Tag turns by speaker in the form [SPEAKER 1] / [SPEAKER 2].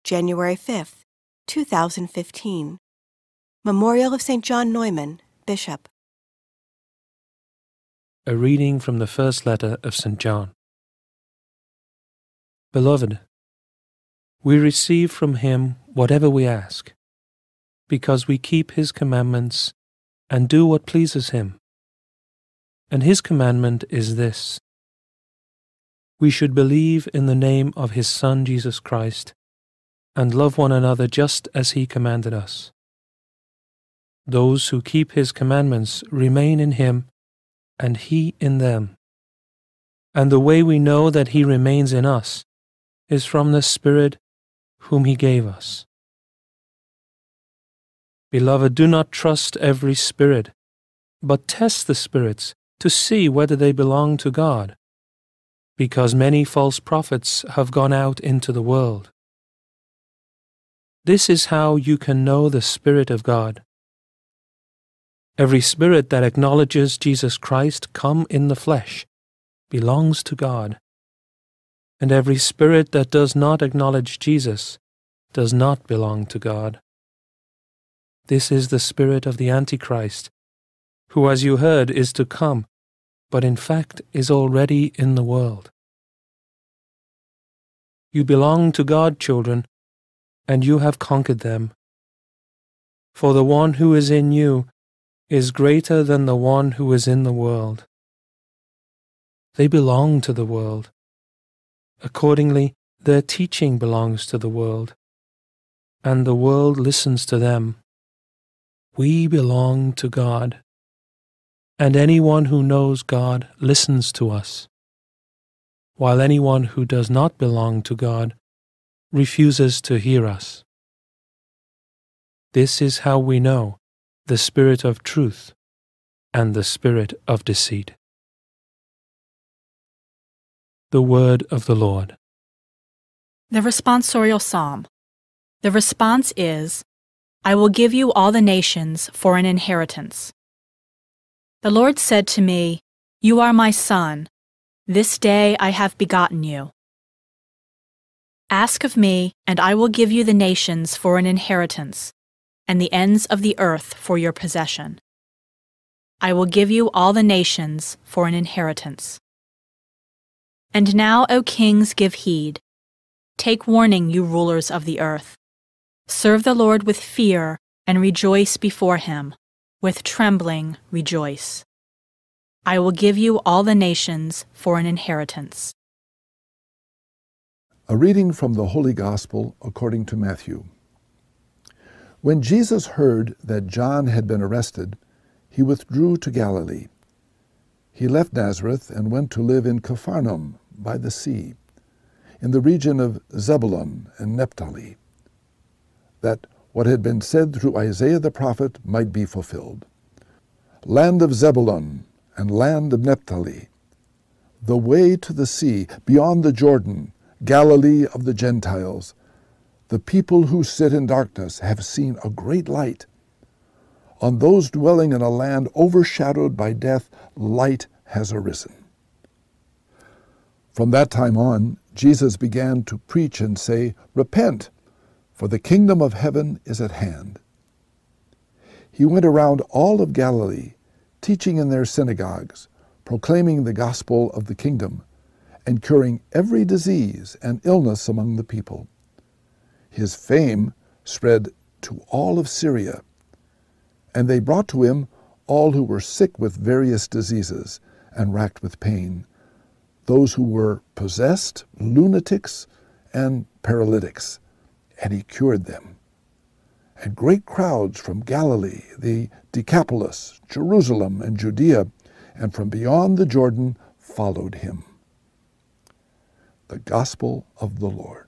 [SPEAKER 1] January 5th, 2015. Memorial of St. John Neumann, Bishop.
[SPEAKER 2] A reading from the first letter of St. John. Beloved, we receive from him whatever we ask, because we keep his commandments and do what pleases him. And his commandment is this: we should believe in the name of his Son Jesus Christ and love one another just as he commanded us. Those who keep his commandments remain in him and he in them. And the way we know that he remains in us is from the Spirit whom he gave us. Beloved, do not trust every spirit, but test the spirits to see whether they belong to God, because many false prophets have gone out into the world. This is how you can know the Spirit of God. Every spirit that acknowledges Jesus Christ come in the flesh belongs to God, and every spirit that does not acknowledge Jesus does not belong to God. This is the spirit of the antichrist, who, as you heard, is to come, but in fact is already in the world. You belong to God, children, and you have conquered them. For the one who is in you is greater than the one who is in the world. They belong to the world. Accordingly, their teaching belongs to the world, and the world listens to them. We belong to God, and anyone who knows God listens to us, while anyone who does not belong to God refuses to hear us. This is how we know the spirit of truth and the spirit of deceit. The word of the Lord.
[SPEAKER 3] The responsorial psalm. The response is, I will give you all the nations for an inheritance. The Lord said to me, You are my son. This day I have begotten you. Ask of me, and I will give you the nations for an inheritance, and the ends of the earth for your possession. I will give you all the nations for an inheritance. And now, O kings, give heed. Take warning, you rulers of the earth. Serve the Lord with fear, and rejoice before him. With trembling rejoice. I will give you all the nations for an inheritance.
[SPEAKER 4] A reading from the Holy Gospel according to Matthew. When Jesus heard that John had been arrested, he withdrew to Galilee. He left Nazareth and went to live in Capharnaum by the sea, in the region of Zebulun and Naphtali, that what had been said through Isaiah the prophet might be fulfilled. Land of Zebulun and land of Naphtali, the way to the sea, beyond the Jordan, Galilee of the Gentiles. The people who sit in darkness have seen a great light. On those dwelling in a land overshadowed by death, light has arisen. From that time on, Jesus began to preach and say, Repent, for the kingdom of heaven is at hand. He went around all of Galilee, teaching in their synagogues, proclaiming the gospel of the kingdom, and curing every disease and illness among the people. His fame spread to all of Syria, and they brought to him all who were sick with various diseases and racked with pain, those who were possessed, lunatics, and paralytics, and he cured them. And great crowds from Galilee, the Decapolis, Jerusalem, and Judea, and from beyond the Jordan followed him. The Gospel of the Lord.